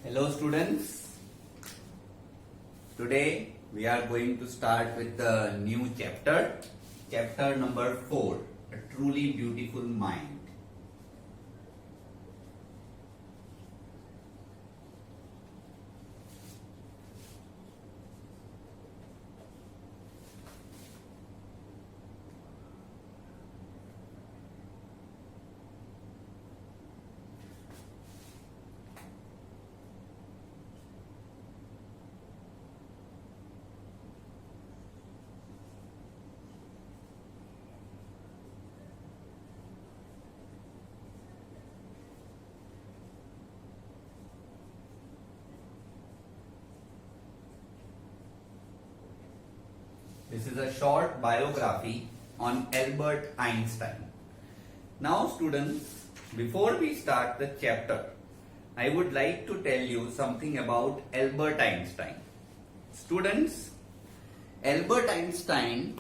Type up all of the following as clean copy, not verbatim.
Hello students, today we are going to start with the new chapter number 4, A Truly Beautiful Mind. This is a short biography on Albert Einstein. Now students, before we start the chapter, I would like to tell you something about Albert Einstein. Students, Albert Einstein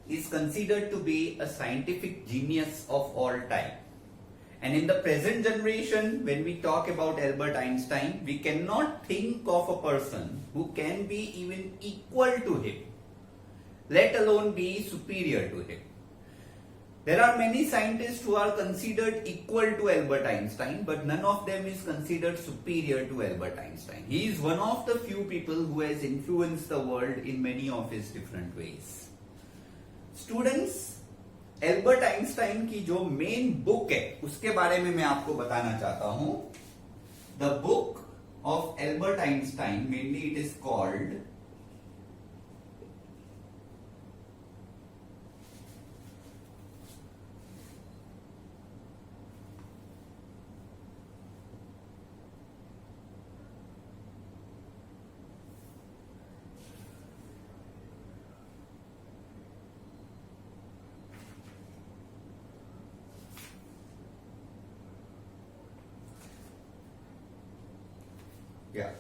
is considered to be a scientific genius of all time. And in the present generation, when we talk about Albert Einstein, we cannot think of a person who can be even equal to him, let alone be superior to him. There are many scientists who are considered equal to Albert Einstein, but none of them is considered superior to Albert Einstein. He is one of the few people who has influenced the world in many of his different ways. Students, Albert Einstein की जो main book है उसके बारे में मैं आपको बताना चाहता हूं. The book of Albert Einstein, mainly it is called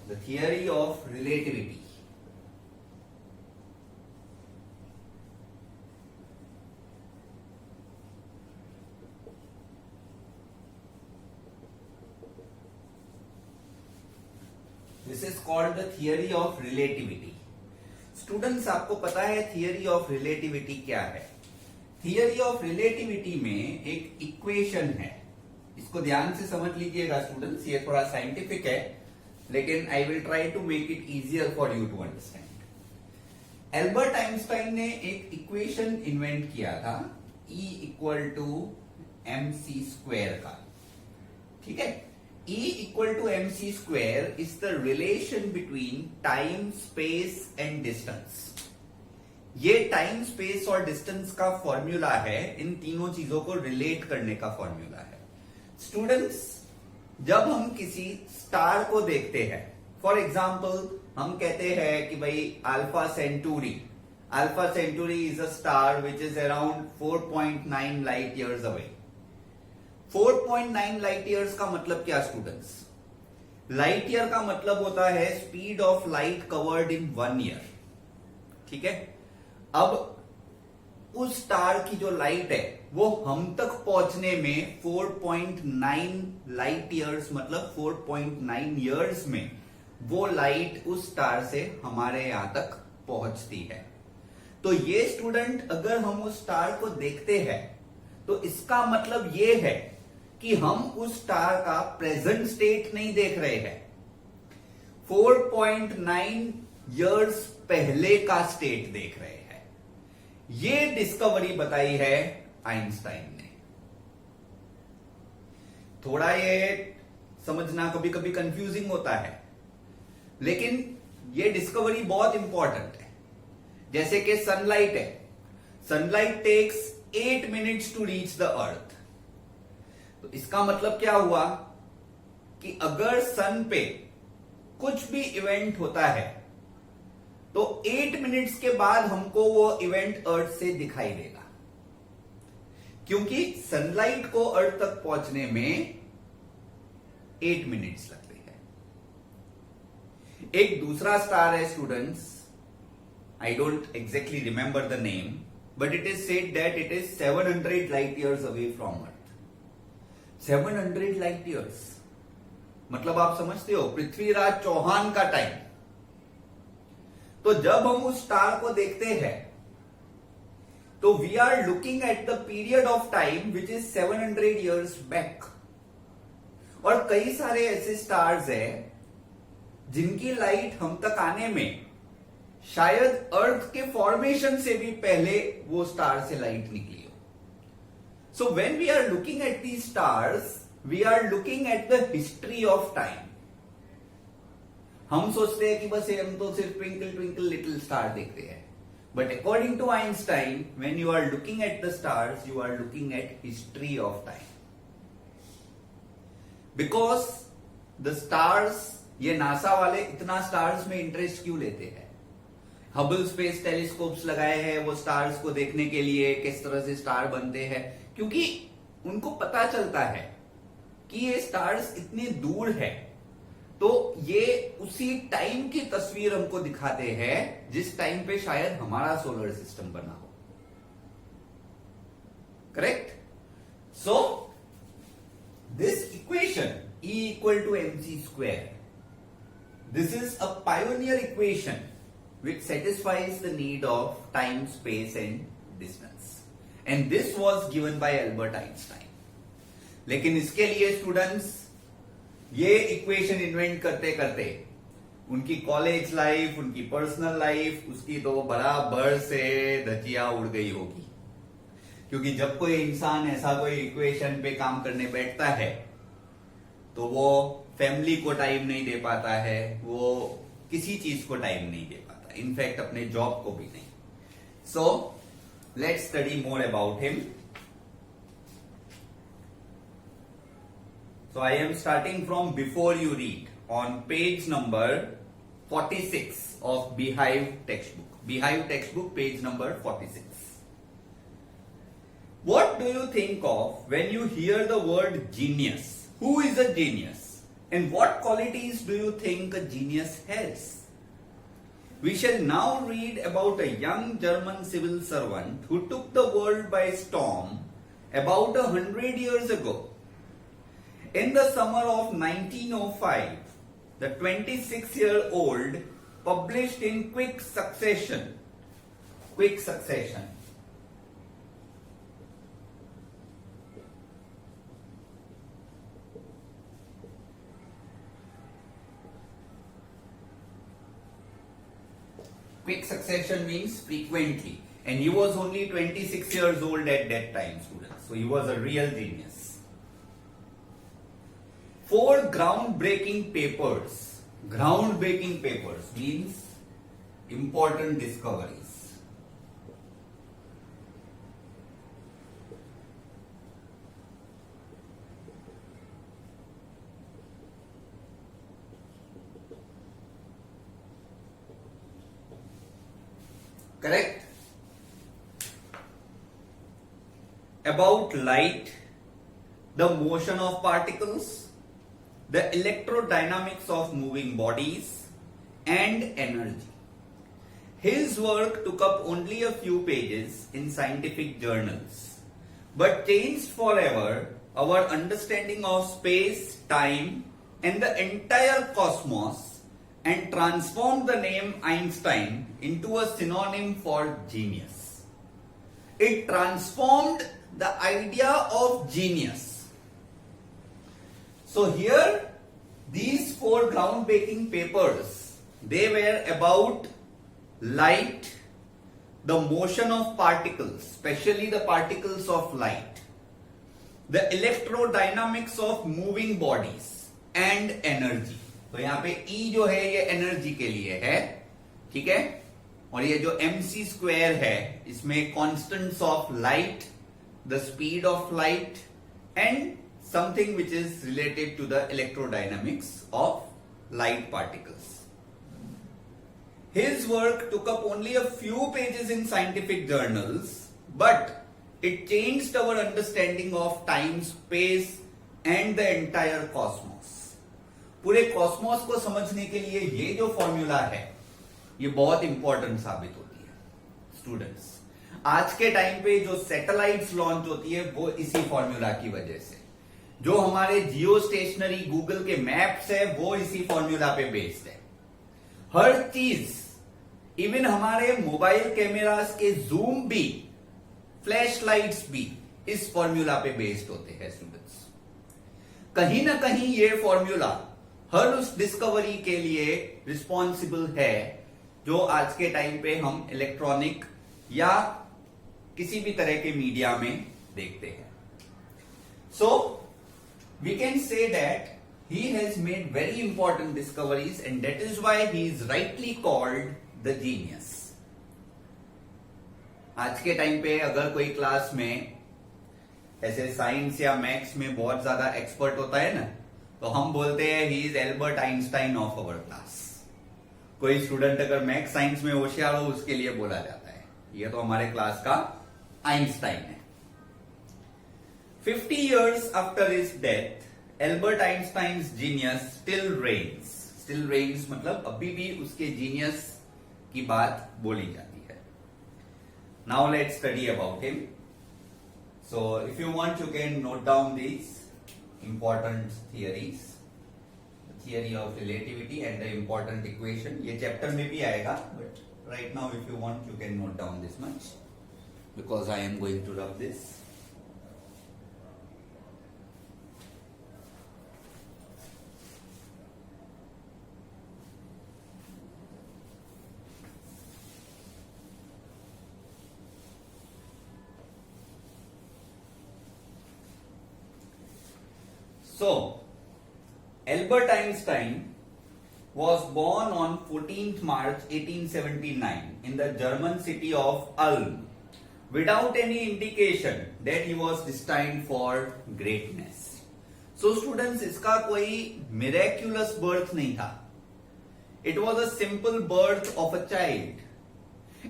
The Theory of Relativity. This is called the Theory of Relativity. Students, आपको पता है Theory of Relativity क्या है? Theory of Relativity में एक इक्वेशन है. इसको ध्यान से समझ लीजिएगा स्टूडेंट्स, ये थोड़ा साइंटिफिक है लेकिन I will try to make it easier for you to understand. Albert Einstein ने एक इक्वेशन इन्वेंट किया था E equal to mc square का. ठीक है, E equal to mc square is the relation between time, space and distance. ये time, space और distance का फॉर्मूला है, इन तीनों चीजों को रिलेट करने का फॉर्मूला है. स्टूडेंट्स, जब हम किसी स्टार को देखते हैं, फॉर एग्जाम्पल हम कहते हैं कि भाई alpha centauri is a star which is around 4.9 light years away. 4.9 light years का मतलब क्या स्टूडेंट्स? लाइट ईयर का मतलब होता है speed of light covered in 1 year. ठीक है, अब उस स्टार की जो लाइट है वो हम तक पहुंचने में 4.9 लाइट ईयर्स, मतलब 4.9 ईयर्स में वो लाइट उस स्टार से हमारे यहां तक पहुंचती है. तो ये स्टूडेंट, अगर हम उस स्टार को देखते हैं तो इसका मतलब ये है कि हम उस स्टार का प्रेजेंट स्टेट नहीं देख रहे हैं, 4.9 ईयर्स पहले का स्टेट देख रहे हैं. ये डिस्कवरी बताई है आइंस्टाइन ने. थोड़ा ये समझना कभी कभी कंफ्यूजिंग होता है, लेकिन ये डिस्कवरी बहुत इंपॉर्टेंट है. जैसे कि सनलाइट है, sunlight takes 8 minutes to reach the earth. तो इसका मतलब क्या हुआ कि अगर सन पे कुछ भी इवेंट होता है तो 8 मिनट्स के बाद हमको वो इवेंट अर्थ से दिखाई देगा, क्योंकि सनलाइट को अर्थ तक पहुंचने में 8 मिनट्स लगते हैं. एक दूसरा स्टार है students, I don't exactly remember the name, but it is said that it is 700 light years away from Earth. 700 light years. मतलब आप समझते हो, पृथ्वीराज चौहान का टाइम। तो जब हम उस स्टार को देखते हैं तो we are looking at the period of time which is 700 years back. और कई सारे ऐसे स्टार्स हैं जिनकी लाइट हम तक आने में शायद अर्थ के फॉर्मेशन से भी पहले वो स्टार से लाइट निकली हो। So when we are looking at the stars, we are looking at the history of time. हम सोचते हैं कि बस हम तो सिर्फ ट्विंकल ट्विंकल लिटिल स्टार देखते हैं, but according to Einstein, when you are looking at the stars, you are looking at history of time. Because the stars, ये नासा वाले इतना स्टार्स में इंटरेस्ट क्यों लेते हैं? हबल स्पेस टेलीस्कोप्स लगाए हैं वो स्टार्स को देखने के लिए, किस तरह से स्टार बनते हैं, क्योंकि उनको पता चलता है कि ये स्टार्स इतने दूर है, तो ये उसी टाइम की तस्वीर हमको दिखाते हैं जिस टाइम पे शायद हमारा सोलर सिस्टम बना हो। Correct? So this equation E equal to mc square, this is a pioneer equation which satisfies the need of time, space and distance, and this was given by Albert Einstein. लेकिन इसके लिए students ये equation invent करते करते उनकी college life, उनकी personal life, उसकी तो बराबर से धचिया उड़ गई होगी। क्योंकि जब कोई इंसान ऐसा कोई इक्वेशन पे काम करने बैठता है तो वो फैमिली को टाइम नहीं दे पाता है, वो किसी चीज को टाइम नहीं दे पाता, इनफैक्ट अपने जॉब को भी नहीं। So let's study more about him. So I am starting from before you read on page number 46 of Beehive textbook. Beehive textbook page number 46. What do you think of when you hear the word genius? Who is a genius? And what qualities do you think a genius has? We shall now read about a young German civil servant who took the world by storm about 100 years ago. In the summer of 1905, the 26-year-old published in quick succession. Quick succession. Quick succession means frequently. And he was only 26 years old at that time, students. So he was a real genius. 4 groundbreaking papers. Groundbreaking papers means important discoveries. Correct? About light, the motion of particles, the electrodynamics of moving bodies, and energy. His work took up only a few pages in scientific journals, but changed forever our understanding of space, time, and the entire cosmos, and transformed the name Einstein into a synonym for genius. It transformed the idea of genius. So here, these 4 groundbreaking papers, they were about light, the motion of particles, especially the particles of light, the electrodynamics of moving bodies, and energy. तो यहाँ पे E जो है ये energy के लिए है, ठीक है? और ये जो mc स्क्वायर है इसमें constants of light, the speed of light and something which is related to the electrodynamics of light particles. His work took up only a few pages in scientific journals, but it changed our understanding of time, space and the entire cosmos. पूरे Cosmos को समझने के लिए ये जो formula है ये बहुत इंपॉर्टेंट साबित होती है स्टूडेंट्स। आज के टाइम पे जो सैटेलाइट्स लॉन्च होती है वो इसी फॉर्मूला की वजह से। जो हमारे जियो स्टेशनरी गूगल के मैप्स है वो इसी फॉर्मूला पे बेस्ड है। हर चीज, इवन हमारे मोबाइल कैमरास के जूम भी, फ्लैश लाइट्स भी इस फॉर्मूला पे बेस्ड होते हैं स्टूडेंट्स। कहीं ना कहीं ये फॉर्मूला हर उस डिस्कवरी के लिए रिस्पॉन्सिबल है जो आज के टाइम पे हम इलेक्ट्रॉनिक या किसी भी तरह के मीडिया में देखते हैं। So we can say that he has made very important discoveries and that is why he is rightly called the genius. आज के टाइम पे अगर कोई क्लास में ऐसे साइंस या मैथ्स में बहुत ज्यादा एक्सपर्ट होता है ना, तो हम बोलते हैं he is Albert Einstein of our class. कोई स्टूडेंट अगर मैथ्स साइंस में होशियार हो उसके लिए बोला जाता है ये तो हमारे क्लास का आइंस्टाइन है। 50 years after his death, Albert Einstein's genius still reigns. Still reigns मतलब अभी भी उसके जीनियस की बात बोली जाती है। Now let's study about him. So if you want you can note down these important theories, theory of relativity and the important equation. ये चैप्टर में भी आएगा but right now if you want you can note down this much because I am going to rub this. So, Albert Einstein was born on 14th March 1879 in the German city of Ulm without any indication that he was destined for greatness. So students, इसका कोई miraculous birth नहीं था. It was a simple birth of a child.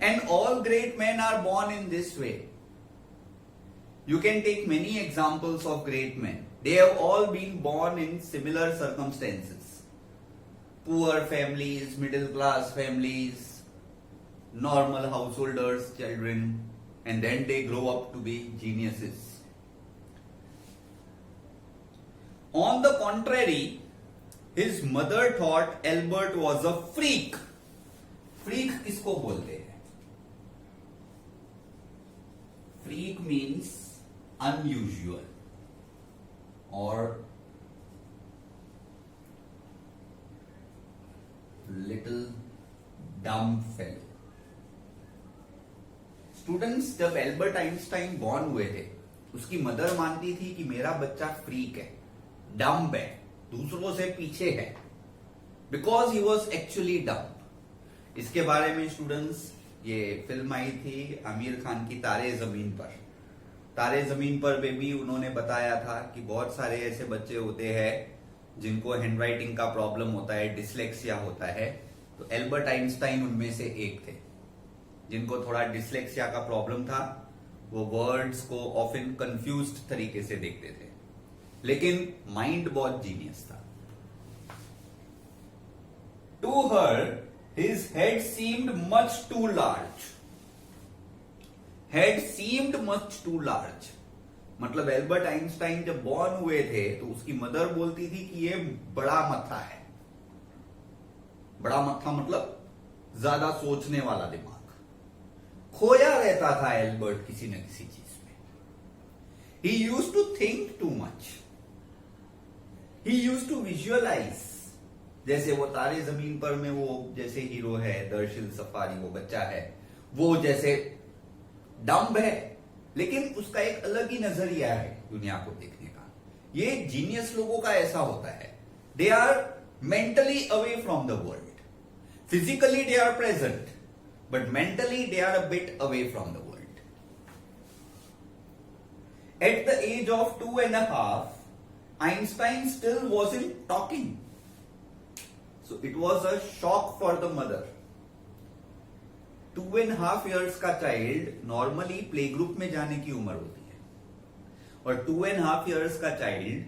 And all great men are born in this way. You can take many examples of great men. They have all been born in similar circumstances. Poor families, middle class families, normal householders, children, and then they grow up to be geniuses. On the contrary, his mother thought Albert was a freak. Freak किसको बोलते हैं? Freak means unusual. और little डम fellow. Students, जब Albert Einstein born हुए थे उसकी mother मानती थी कि मेरा बच्चा फ्रीक है, डम्ब है, दूसरों से पीछे है, because he was actually dumb. इसके बारे में स्टूडेंट्स ये फिल्म आई थी आमिर खान की तारे जमीन पर। तारे जमीन पर बेबी उन्होंने बताया था कि बहुत सारे ऐसे बच्चे होते हैं जिनको हैंडराइटिंग का प्रॉब्लम होता है, डिसलेक्सिया होता है। तो एल्बर्ट आइंस्टाइन उनमें से एक थे जिनको थोड़ा डिसलेक्सिया का प्रॉब्लम था। वो वर्ड्स को ऑफन कंफ्यूज्ड तरीके से देखते थे, लेकिन माइंड बहुत जीनियस था। To her his head seemed much too large. Head seemed much too large मतलब एल्बर्ट आइंस्टाइन जब बॉर्न हुए थे तो उसकी मदर बोलती थी कि ये बड़ा मत्था है। बड़ा मत्था मतलब ज्यादा सोचने वाला दिमाग। खोया रहता था एल्बर्ट किसी न किसी चीज में। He used to think too much. He used to visualise. जैसे वो तारे जमीन पर में वो जैसे हीरो है दर्शिल सफारी, वो बच्चा है, वो जैसे डम्ब है, लेकिन उसका एक अलग ही नजरिया है दुनिया को देखने का। ये जीनियस लोगों का ऐसा होता है। They are mentally away from the world. Physically they are present but mentally they are a bit away from the world. At the age of 2.5 Einstein still wasn't talking. So it was a shock for the mother. 2.5 years का child normally play group में जाने की उम्र होती है और 2.5 years का child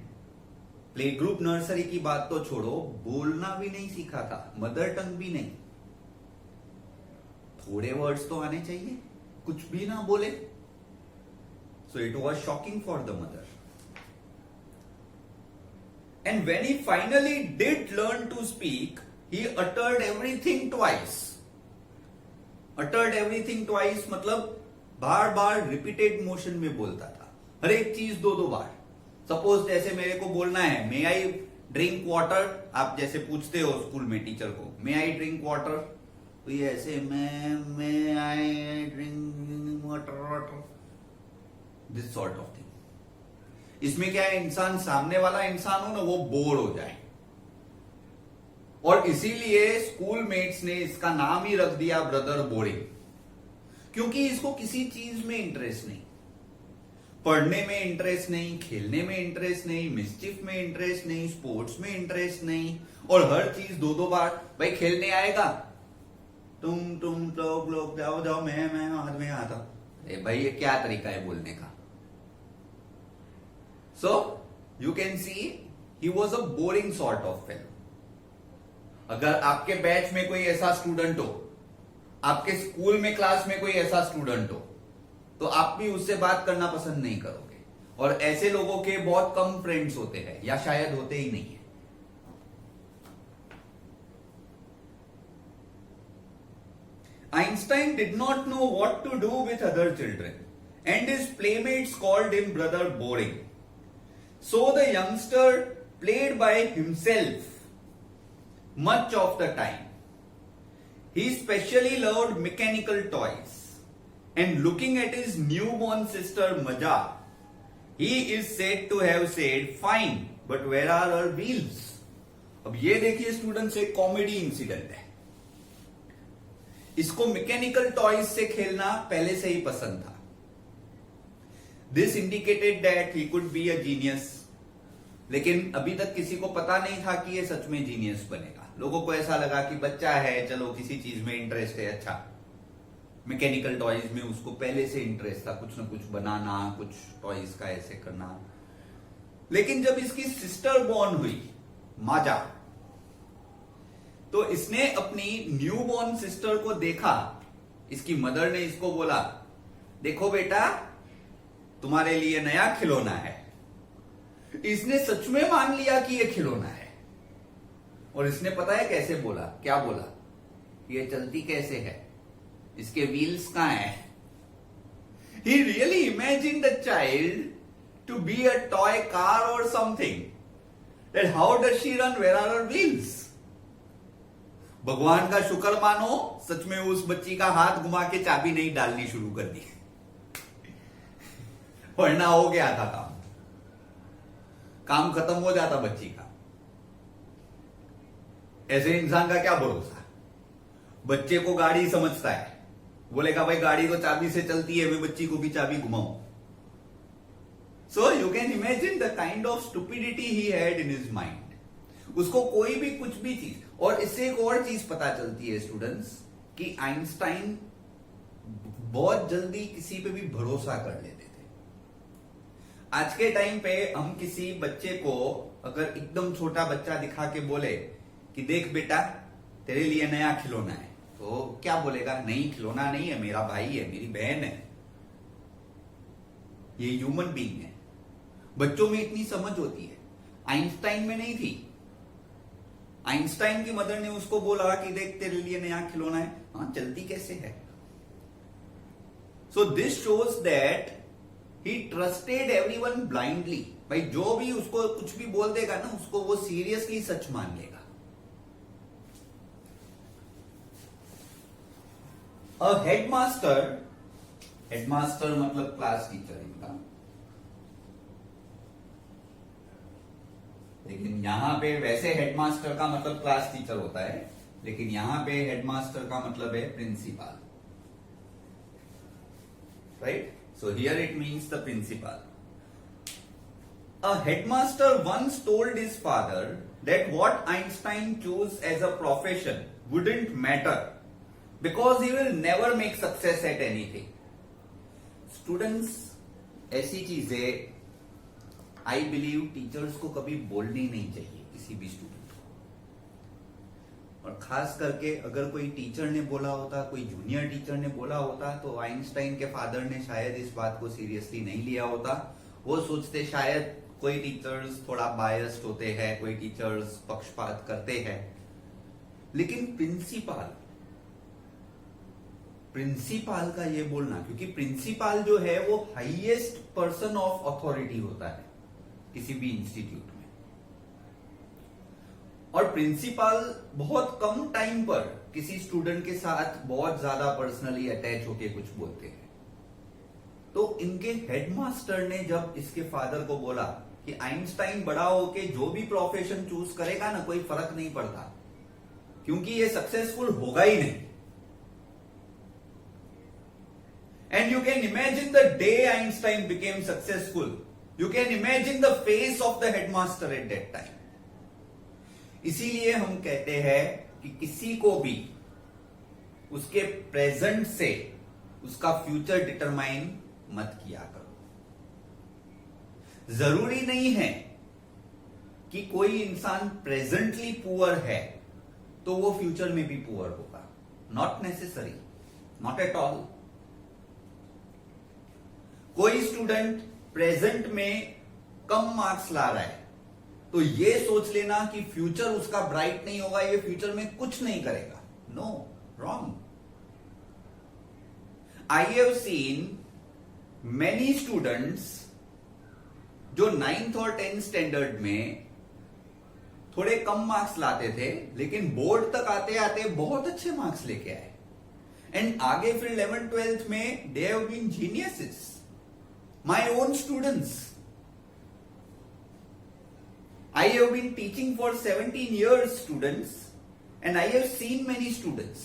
play group nursery की बात तो छोड़ो, बोलना भी नहीं सीखा था, मदर टंग भी नहीं। थोड़े वर्ड्स तो आने चाहिए, कुछ भी ना बोले। So it was shocking for the mother. And when he finally did learn to speak, he uttered everything twice. Uttered everything twice मतलब बार बार रिपीटेड मोशन में बोलता था, हर एक चीज दो बार. सपोज जैसे मेरे को बोलना है मे आई ड्रिंक वाटर, आप जैसे पूछते हो स्कूल में टीचर को मे आई ड्रिंक वाटर, तो ये ऐसे may I drink water, this sort of thing. इसमें क्या है, इंसान सामने वाला इंसान हो ना वो बोर हो जाए, और इसीलिए स्कूल मेट्स ने इसका नाम ही रख दिया ब्रदर बोरिंग, क्योंकि इसको किसी चीज में इंटरेस्ट नहीं, पढ़ने में इंटरेस्ट नहीं, खेलने में इंटरेस्ट नहीं, मिस्चिफ में इंटरेस्ट नहीं, स्पोर्ट्स में इंटरेस्ट नहीं, और हर चीज दो बार. भाई खेलने आएगा, तुम लोग जाओ मैं आज में आता. अरे भाई ये क्या तरीका है बोलने का. So you can see he was a boring sort of fellow. अगर आपके बैच में कोई ऐसा स्टूडेंट हो, आपके स्कूल में क्लास में कोई ऐसा स्टूडेंट हो, तो आप भी उससे बात करना पसंद नहीं करोगे, और ऐसे लोगों के बहुत कम फ्रेंड्स होते हैं या शायद होते ही नहीं है. Einstein did not know what to do with other children, and his playmates called him brother boring. So the youngster played by himself much of the time. He specially loved mechanical toys, and looking at his newborn sister Maja, he is said to have said, "Fine, but where are her wheels?" अब ये देखिए students, एक comedy incident है. इसको mechanical toys से खेलना पहले से ही पसंद था. This indicated that he could be a genius. लेकिन अभी तक किसी को पता नहीं था कि ये सच में जीनियस बनेगा. लोगों को ऐसा लगा कि बच्चा है, चलो किसी चीज में इंटरेस्ट है, अच्छा. मैकेनिकल टॉयज में उसको पहले से इंटरेस्ट था, कुछ ना कुछ बनाना, कुछ टॉयज का ऐसे करना. लेकिन जब इसकी सिस्टर बॉर्न हुई माजा, तो इसने अपनी न्यू बॉर्न सिस्टर को देखा. इसकी मदर ने इसको बोला, देखो बेटा तुम्हारे लिए नया खिलौना है. इसने सच में मान लिया कि ये खिलौना है, और इसने पता है कैसे बोला, क्या बोला, ये चलती कैसे है, इसके व्हील्स कहां है. He really imagined the child to be a toy car or something. That how does she run? Where are her wheels? भगवान का शुक्र मानो, सच में उस बच्ची का हाथ घुमा के चाबी नहीं डालनी शुरू कर दी, वरना हो गया था काम खत्म हो जाता बच्ची का. ऐसे इंसान का क्या भरोसा. बच्चे को गाड़ी समझता है, बोलेगा भाई गाड़ी तो चाबी से चलती है, मैं बच्ची को भी चाबी घुमाऊं. So you can imagine the kind of stupidity he had in his mind. उसको कोई भी कुछ भी चीज. और इससे एक और चीज पता चलती है स्टूडेंट्स कि आइंस्टाइन बहुत जल्दी किसी पे भी भरोसा कर लेते थे. आज के टाइम पे हम किसी बच्चे को अगर एकदम छोटा बच्चा दिखा के बोले कि देख बेटा तेरे लिए नया खिलौना है, तो क्या बोलेगा, नहीं खिलौना नहीं है, मेरा भाई है, मेरी बहन है, ये ह्यूमन बीइंग है. बच्चों में इतनी समझ होती है, आइंस्टाइन में नहीं थी. आइंस्टाइन की मदर ने उसको बोला कि देख तेरे लिए नया खिलौना है, हाँ चलती कैसे है. So this shows that he trusted everyone blindly. भाई जो भी उसको कुछ भी बोल देगा ना, उसको वो सीरियसली सच मान लेगा. अ हेडमास्टर, हेडमास्टर मतलब क्लास टीचर इनका, लेकिन यहां पे वैसे हेडमास्टर का मतलब क्लास टीचर होता है, लेकिन यहां पे हेडमास्टर का मतलब है principal. Right. So here it means the principal. A headmaster once told his father that what Einstein chose as a profession wouldn't matter because he will never make success at anything. Students, ऐसी चीजें I believe teachers को कभी बोलनी नहीं चाहिए किसी भी student को. और खास करके अगर कोई टीचर ने बोला होता, कोई जूनियर टीचर ने बोला होता, तो आइंस्टाइन के फादर ने शायद इस बात को सीरियसली नहीं लिया होता. वो सोचते शायद कोई टीचर्स थोड़ा बायस्ड होते हैं, कोई टीचर्स पक्षपात करते हैं, लेकिन प्रिंसिपल का ये बोलना, क्योंकि प्रिंसिपल जो है वो हाईएस्ट पर्सन ऑफ अथॉरिटी होता है किसी भी इंस्टीट्यूट में, और प्रिंसिपल बहुत कम टाइम पर किसी स्टूडेंट के साथ बहुत ज्यादा पर्सनली अटैच होके कुछ बोलते हैं। तो इनके हेडमास्टर ने जब इसके फादर को बोला कि आइंस्टाइन बड़ा होके जो भी प्रोफेशन चूज करेगा ना, कोई फर्क नहीं पड़ता, क्योंकि ये सक्सेसफुल होगा ही नहीं। And you can imagine the day Einstein became successful. You can imagine the face of the headmaster at that time. इसीलिए हम कहते हैं कि किसी को भी उसके प्रेजेंट से उसका फ्यूचर डिटरमाइन मत किया करो। जरूरी नहीं है कि कोई इंसान प्रेजेंटली पुअर है तो वो फ्यूचर में भी पुअर होगा। Not necessary, not at all. कोई स्टूडेंट प्रेजेंट में कम मार्क्स ला रहा है तो ये सोच लेना कि फ्यूचर उसका ब्राइट नहीं होगा, ये फ्यूचर में कुछ नहीं करेगा। No, wrong. I have seen many students जो 9th और 10th स्टैंडर्ड में थोड़े कम मार्क्स लाते थे, लेकिन बोर्ड तक आते आते बहुत अच्छे मार्क्स लेके आए, एंड आगे फिर 11th 12th में they have been geniuses. My own students. I have been teaching for 17 years, students, and I have seen many students.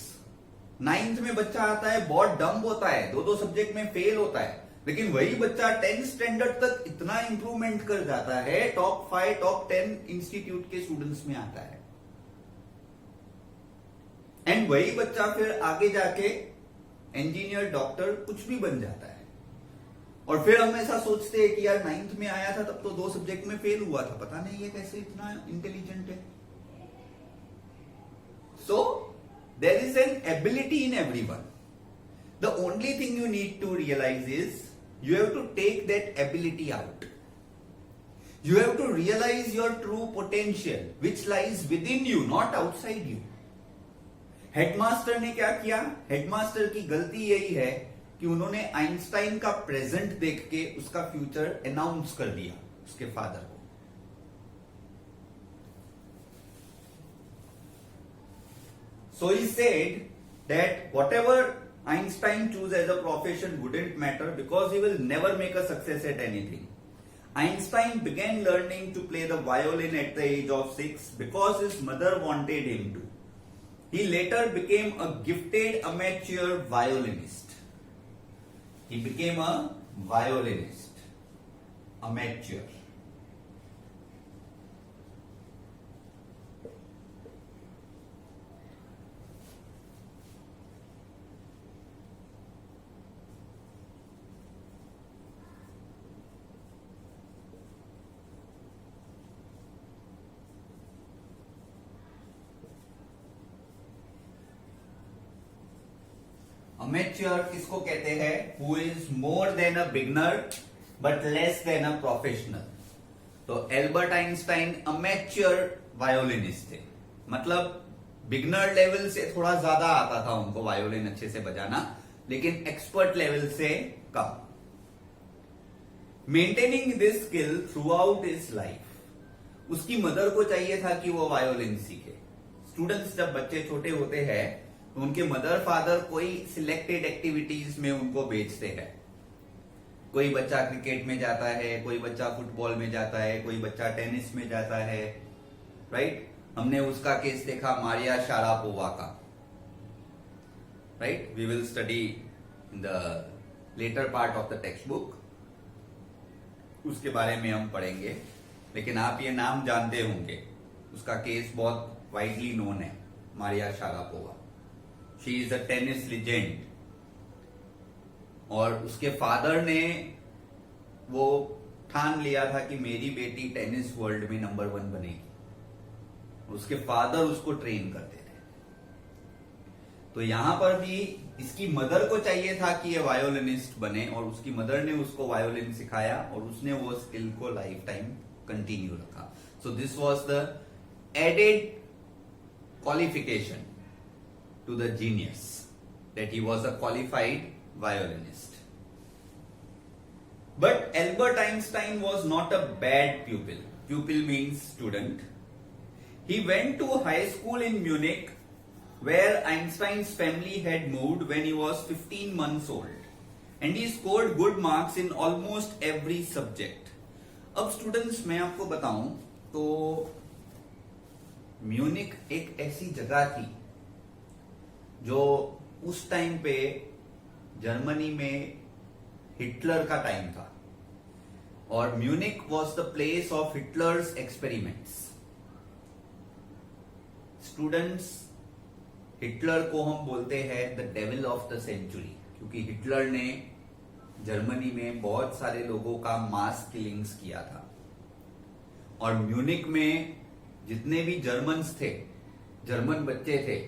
9th में बच्चा आता है, बहुत डम्ब होता है, दो सब्जेक्ट में फेल होता है, लेकिन वही बच्चा 10th स्टैंडर्ड तक इतना इंप्रूवमेंट कर जाता है, टॉप 5 टॉप 10 इंस्टीट्यूट के स्टूडेंट्स में आता है, एंड वही बच्चा फिर आगे जाके इंजीनियर, डॉक्टर कुछ भी बन जाता है। और फिर हम ऐसा सोचते हैं कि यार 9th में आया था तब तो 2 सब्जेक्ट में फेल हुआ था, पता नहीं ये कैसे इतना इंटेलिजेंट है। So there is an ability in everyone. The only thing you need to realise is you have to take that ability out. You have to realise your true potential which lies within you, not outside you. Headmaster ने क्या किया? Headmaster की गलती यही है कि उन्होंने Einstein का प्रेजेंट देख के उसका फ्यूचर अनाउंस कर दिया उसके फादर को। So he said that whatever Einstein choose as a profession wouldn't matter because he will never make a success at anything. Einstein began learning to play the violin at the age of 6 because his mother wanted him to. He later became a gifted amateur violinist. He became a violinist, amateur. Amateur किसको कहते हैं? Who is more than a beginner but less than a professional. तो Albert Einstein amateur वायोलिनिस्ट थे, मतलब beginner level से थोड़ा ज्यादा आता था उनको वायोलिन अच्छे से बजाना, लेकिन एक्सपर्ट लेवल से कम। Maintaining this skill throughout his life. उसकी मदर को चाहिए था कि वो वायोलिन सीखे। स्टूडेंट्स जब बच्चे छोटे होते हैं तो उनके मदर फादर कोई सिलेक्टेड एक्टिविटीज में उनको भेजते हैं। कोई बच्चा क्रिकेट में जाता है, कोई बच्चा फुटबॉल में जाता है, कोई बच्चा टेनिस में जाता है, राइट। हमने उसका केस देखा मारिया शारापोवा का, right. We will study in the latter part of the textbook, उसके बारे में हम पढ़ेंगे, लेकिन आप ये नाम जानते होंगे। उसका केस बहुत वाइडली नोन है, Maria Sharapova. She is a tennis legend, और उसके फादर ने वो ठान लिया था कि मेरी बेटी टेनिस वर्ल्ड में नंबर 1 बनेगी। उसके फादर उसको ट्रेन करते थे। तो यहां पर भी इसकी मदर को चाहिए था कि ये वायोलिनिस्ट बने और उसकी मदर ने उसको वायोलिन सिखाया और उसने वो स्किल को लाइफ टाइम कंटिन्यू रखा. So this was the added qualification to the genius that he was a qualified violinist. But Albert Einstein was not a bad pupil. Pupil means student. He went to high school in Munich, where Einstein's family had moved when he was 15 months old, and he scored good marks in almost every subject. अब students मैं आपको बताऊं तो Munich एक ऐसी जगह थी जो उस टाइम पे जर्मनी में हिटलर का टाइम था और Munich was the place of Hitler's experiments. Students, Hitler को हम बोलते हैं the devil of the century, क्योंकि हिटलर ने जर्मनी में बहुत सारे लोगों का मास किलिंग्स किया था और म्यूनिक में जितने भी जर्मन्स थे, जर्मन बच्चे थे,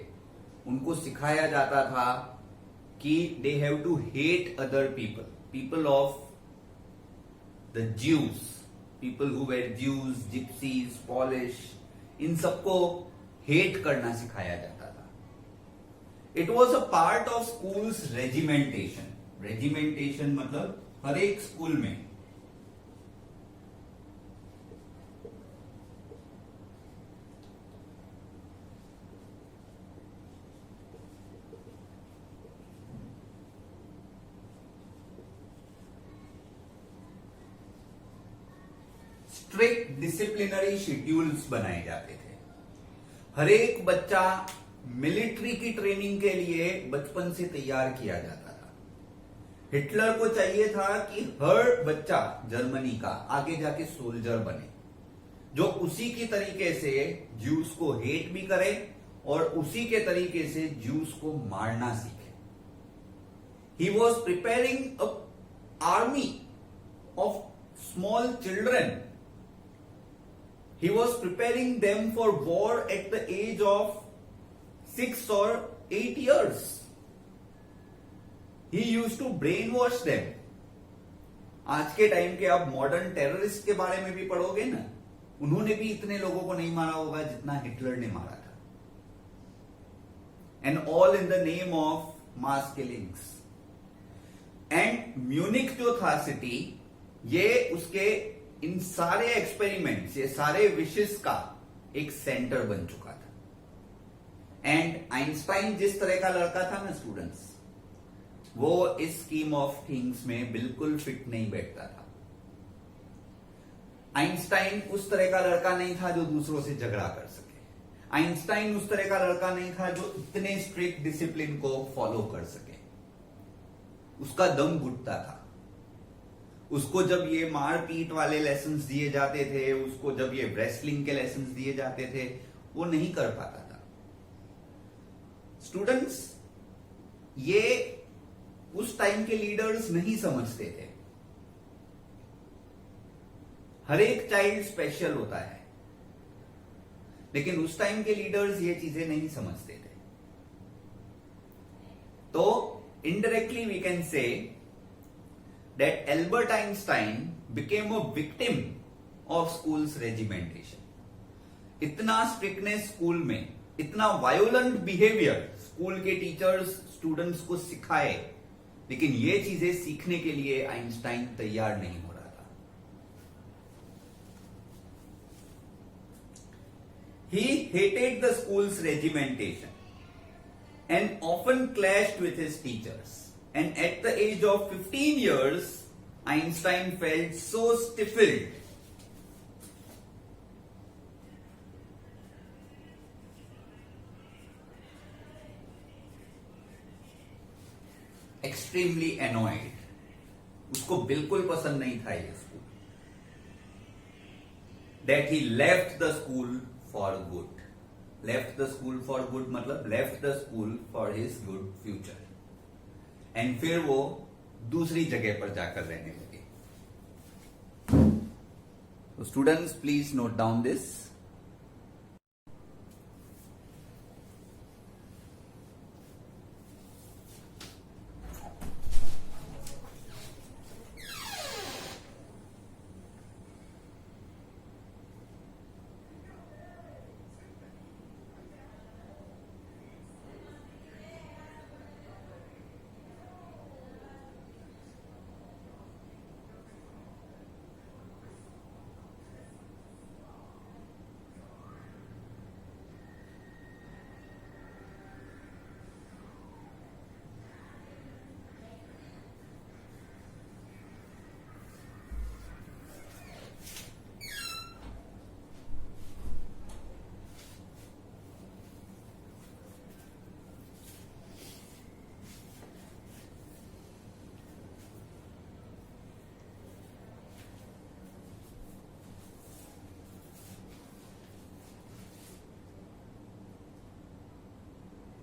उनको सिखाया जाता था कि they have to hate other people, people of the Jews, people who were Jews, gypsies, Polish, इन सबको हेट करना सिखाया जाता था. It was a part of schools regimentation. Regimentation मतलब हर एक स्कूल में स्ट्रिक्ट डिसिप्लिनरी शेड्यूल्स बनाए जाते थे. हर एक बच्चा मिलिट्री की ट्रेनिंग के लिए बचपन से तैयार किया जाता था. हिटलर को चाहिए था कि हर बच्चा जर्मनी का आगे जाके सोल्जर बने, जो उसी की तरीके से ज्यूस को हेट भी करे और उसी के तरीके से ज्यूस को मारना सीखे. He was preparing a army of small children. He was preparing them for war at the age of 6 or 8 years. He used to brainwash them. आज के टाइम के आप मॉडर्न टेररिस्ट के बारे में भी पढ़ोगे ना, उन्होंने भी इतने लोगों को नहीं मारा होगा जितना हिटलर ने मारा था. And all in the name of mass killings. And Munich जो था सिटी, ये उसके इन सारे एक्सपेरिमेंट्स, ये सारे विशेष का एक सेंटर बन चुका था. एंड आइंस्टाइन जिस तरह का लड़का था ना स्टूडेंट्स, वो इस स्कीम ऑफ थिंग्स में बिल्कुल फिट नहीं बैठता था. आइंस्टाइन उस तरह का लड़का नहीं था जो दूसरों से झगड़ा कर सके. आइंस्टाइन उस तरह का लड़का नहीं था जो इतने स्ट्रिक्ट डिसिप्लिन को फॉलो कर सके. उसका दम घुटता था. उसको जब ये मारपीट वाले लेसन्स दिए जाते थे, उसको जब ये रेसलिंग के लेसन्स दिए जाते थे, वो नहीं कर पाता था. स्टूडेंट्स, ये उस टाइम के लीडर्स नहीं समझते थे. हर एक चाइल्ड स्पेशल होता है, लेकिन उस टाइम के लीडर्स ये चीजें नहीं समझते थे. तो indirectly we can say that Albert Einstein became a victim of school's regimentation. इतना स्ट्रिक्टनेस स्कूल में, इतना वायोलेंट बिहेवियर स्कूल के टीचर्स स्टूडेंट्स को सिखाए, लेकिन ये चीजें सीखने के लिए आइंस्टाइन तैयार नहीं हो रहा था. He hated the school's regimentation and often clashed with his teachers. And at the age of 15 years, Einstein felt so stifled extremely annoyed. उसको बिल्कुल पसंद नहीं था ये school. That he left the school for good. Left the school for good मतलब left the school for his good future. And फिर वो दूसरी जगह पर जाकर रहने लगे. तो students, please note down this.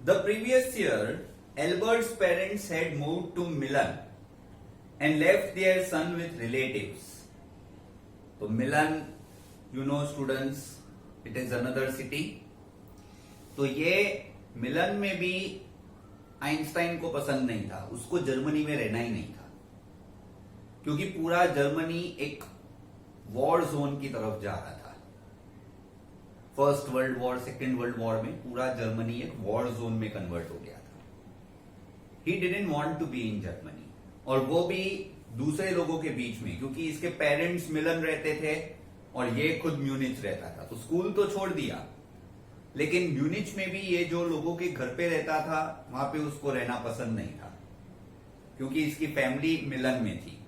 The previous year, Albert's parents had moved to Milan and left their son with relatives. तो मिलन, you know students, it is another city. तो ये मिलन में भी आइंस्टाइन को पसंद नहीं था, उसको जर्मनी में रहना ही नहीं था, क्योंकि पूरा जर्मनी एक वॉर जोन की तरफ जा रहा था। First world war, second world war में पूरा जर्मनी एक वॉर जोन में कन्वर्ट हो गया था। He didn't want to be in Germany, और वो भी दूसरे लोगों के बीच में, क्योंकि इसके पेरेंट्स मिलन रहते थे और ये खुद म्यूनिच रहता था। तो स्कूल तो छोड़ दिया, लेकिन म्यूनिच में भी ये जो लोगों के घर पे रहता था वहां पे उसको रहना पसंद नहीं था, क्योंकि इसकी फैमिली मिलन में थी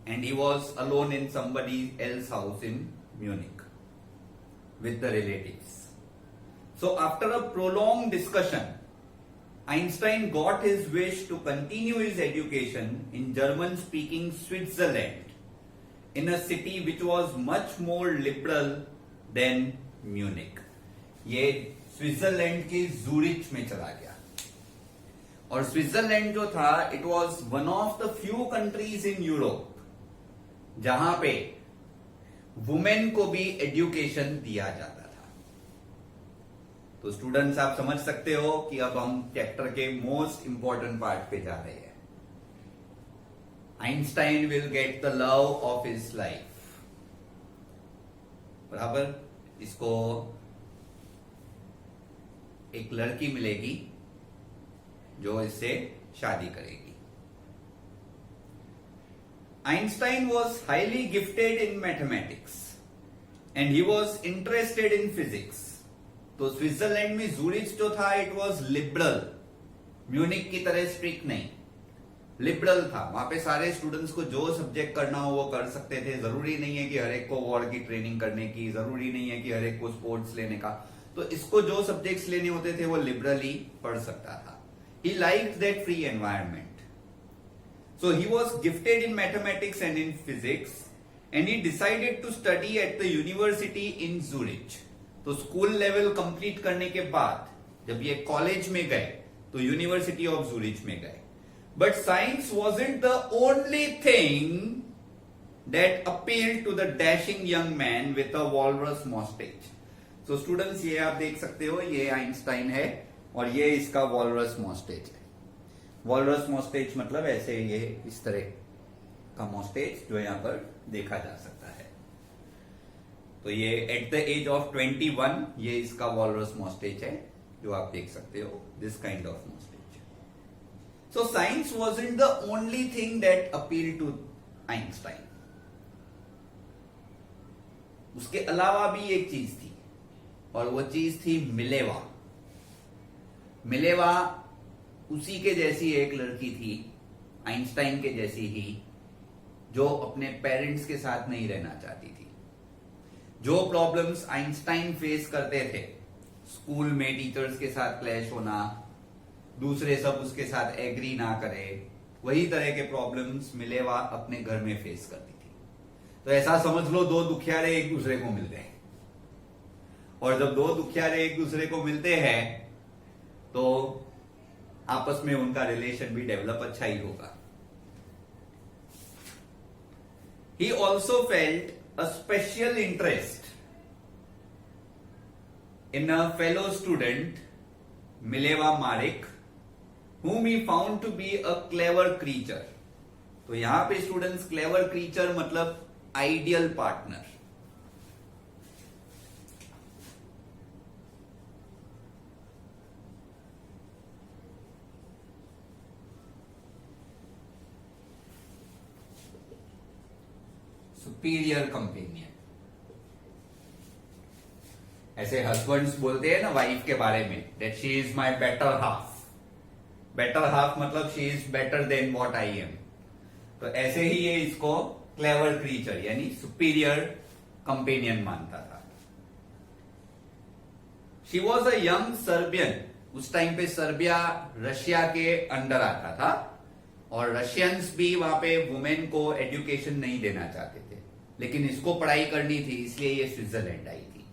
and he was alone in somebody else house in Munich with the relatives. So after a prolonged discussion, Einstein got his wish to continue his education in German-speaking Switzerland, in a city which was much more liberal than Munich. ये Switzerland के Zurich में चला गया, और Switzerland जो था, it was one of the few countries in Europe जहां पे वुमेन को भी एजुकेशन दिया जाता था। तो स्टूडेंट्स, आप समझ सकते हो कि अब हम चैप्टर के मोस्ट इंपॉर्टेंट पार्ट पे जा रहे हैं। Einstein will get the love of his life. बराबर, इसको एक लड़की मिलेगी जो इससे शादी करेगी। Einstein was highly gifted in mathematics and he was interested in physics. तो स्विट्जरलैंड में जूरिच जो था, इट वॉज लिबरल, म्यूनिक की तरह स्ट्रिक्ट नहीं, लिबरल था। वहां पे सारे स्टूडेंट्स को जो सब्जेक्ट करना हो वो कर सकते थे। जरूरी नहीं है कि हर एक को वॉर की ट्रेनिंग करने की, जरूरी नहीं है कि हर एक को स्पोर्ट्स लेने का। तो इसको जो सब्जेक्ट्स लेने होते थे वो लिबरली पढ़ सकता था। He liked that free environment. So he was gifted in mathematics and in physics, and he decided to study at the university in Zurich. तो स्कूल लेवल कंप्लीट करने के बाद जब ये कॉलेज में गए तो यूनिवर्सिटी ऑफ जूरिच में गए। But science wasn't the only thing that appealed to the dashing young man with a walrus mustache. So students, ये आप देख सकते हो, ये आइंस्टाइन है और ये इसका वॉलरस मॉस्टेज है। वॉलरस मॉस्टेज मतलब ऐसे ये इस तरह का मॉस्टेज जो यहां पर देखा जा सकता है। तो ये एट द एज ऑफ 21 ये इसका वॉलरस मॉस्टेज है जो आप देख सकते हो, दिस काइंड ऑफ मॉस्टेज। So science wasn't the only thing that appeal to Einstein. उसके अलावा भी एक चीज थी, और वो चीज थी मिलेवा। मिलेवा उसी के जैसी एक लड़की थी, आइंस्टाइन के जैसी ही, जो अपने पेरेंट्स के साथ नहीं रहना चाहती थी। जो प्रॉब्लम्स आइंस्टाइन फेस करते थे, स्कूल में टीचर्स के साथ क्लैश होना, दूसरे सब उसके साथ एग्री ना करे, वही तरह के प्रॉब्लम्स मिलेवा अपने घर में फेस करती थी। तो ऐसा समझ लो, दो दुखियारे एक दूसरे को मिल गए, और जब दो दुखियारे एक दूसरे को मिलते हैं तो आपस में उनका रिलेशन भी डेवलप अच्छा ही होगा। He also felt a special interest in a fellow student, Mileva Marik, whom he found to be a clever creature. तो यहां पे स्टूडेंट्स, क्लेवर क्रीचर मतलब आइडियल पार्टनर। Superior companion. ऐसे हस्बैंड्स बोलते हैं ना वाइफ के बारे में, that she is my better half. Better half मतलब she is better than what I am. तो ऐसे ही ये इसको क्लेवर क्रीचर यानी सुपीरियर कंपेनियन मानता था। She was a young Serbian. उस टाइम पे सर्बिया रशिया के अंडर आता था, और रशियंस भी वहां पे वुमेन को एजुकेशन नहीं देना चाहते थे, लेकिन इसको पढ़ाई करनी थी, इसलिए ये स्विट्जरलैंड आई थी।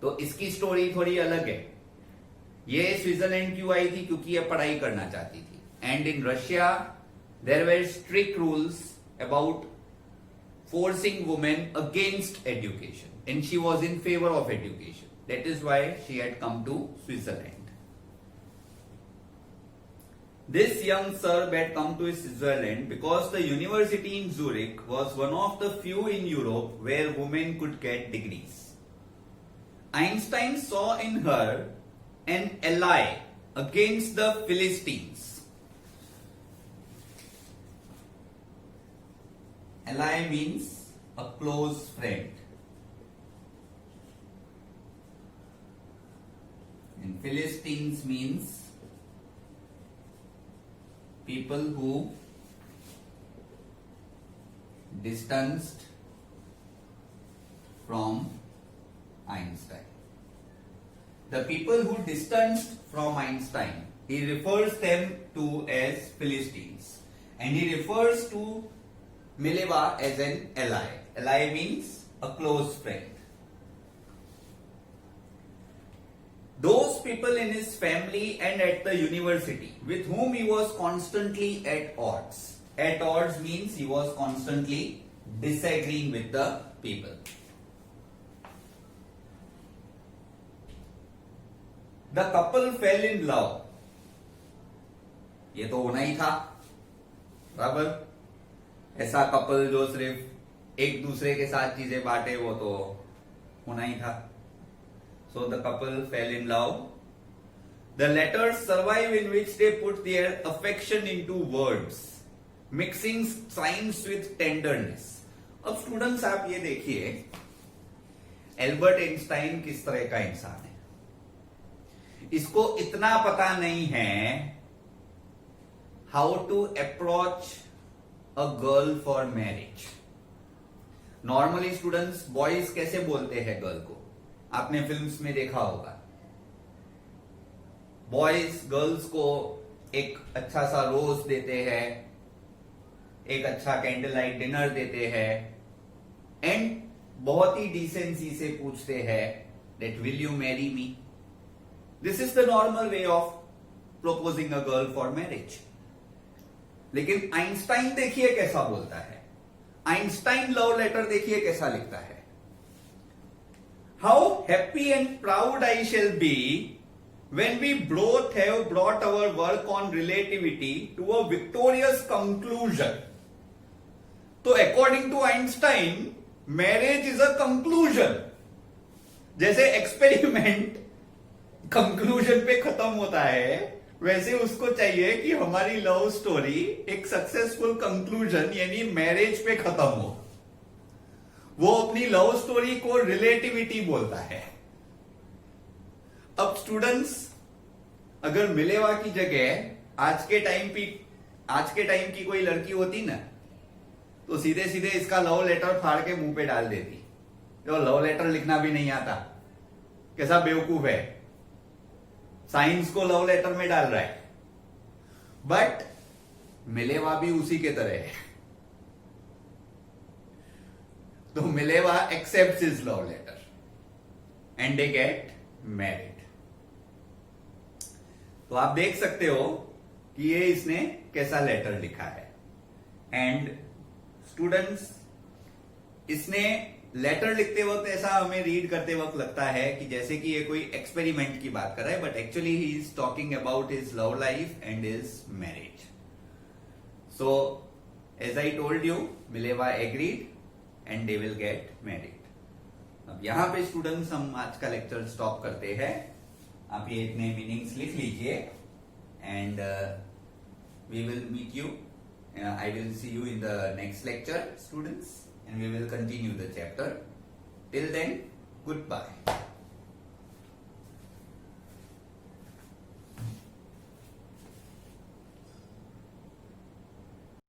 तो इसकी स्टोरी थोड़ी अलग है। ये स्विट्जरलैंड क्यों आई थी? क्योंकि ये पढ़ाई करना चाहती थी. And in Russia there were strict rules about forcing women against education, and she was in favor of education. That is why she had come to Switzerland. This young Serb had come to Switzerland because the university in Zurich was one of the few in Europe where women could get degrees. Einstein saw in her an ally against the Philistines. Ally means a close friend. And Philistines means people who distanced from Einstein. The people who distanced from Einstein, he refers them to as Philistines. And he refers to Mileva as an ally. Ally means a close friend. Those people in his family and at the university with whom he was constantly at odds. At odds means he was constantly disagreeing with the people. The couple fell in love. ये तो होना ही था, बराबर. ऐसा couple जो सिर्फ एक दूसरे के साथ चीजें बांटे, वो तो होना ही था. So the couple fell in love. The letters survive in which they put their affection into words, mixing science with tenderness. अब स्टूडेंट्स आप ये देखिए, एल्बर्ट आइंस्टाइन किस तरह का इंसान है. इसको इतना पता नहीं है how to approach a girl for marriage. Normally students, boys कैसे बोलते हैं गर्ल को? आपने फिल्म्स में देखा होगा. बॉयज गर्ल्स को एक अच्छा सा रोज देते हैं, एक अच्छा कैंडल लाइट डिनर देते हैं, एंड बहुत ही डिसेंसी से पूछते हैं that will you marry me? This is the normal way of proposing a girl for marriage. लेकिन आइंस्टाइन देखिए कैसा बोलता है. आइंस्टाइन लव लेटर देखिए कैसा लिखता है. How happy and proud I shall be when we both have brought our work on relativity to a victorious conclusion. तो according to Einstein marriage is a conclusion. जैसे एक्सपेरिमेंट कंक्लूजन पे खत्म होता है, वैसे उसको चाहिए कि हमारी लव स्टोरी एक सक्सेसफुल कंक्लूजन यानी मैरिज पे खत्म हो. वो अपनी लव स्टोरी को रिलेटिविटी बोलता है. अब स्टूडेंट्स, अगर मिलेवा की जगह आज के टाइम की कोई लड़की होती ना, तो सीधे सीधे इसका लव लेटर फाड़ के मुंह पे डाल देती. जो लव लेटर लिखना भी नहीं आता, कैसा बेवकूफ है, साइंस को लव लेटर में डाल रहा है. बट मिलेवा भी उसी के तरह है. तो Mileva accepts his love letter and they get married. तो आप देख सकते हो कि ये इसने कैसा लेटर लिखा है. एंड स्टूडेंट्स, इसने लेटर लिखते वक्त ऐसा हमें रीड करते वक्त लगता है कि जैसे कि ये कोई एक्सपेरिमेंट की बात कर रहा है, but actually he is talking about his love life and his marriage. So as I told you, Mileva agreed and they will get married. अब यहां पे स्टूडेंट्स हम आज का लेक्चर स्टॉप करते हैं. आप ये इतने मीनिंग्स लिख लीजिए and we will meet you. I will see you in the next lecture, students, and we will continue the chapter. Till then, goodbye.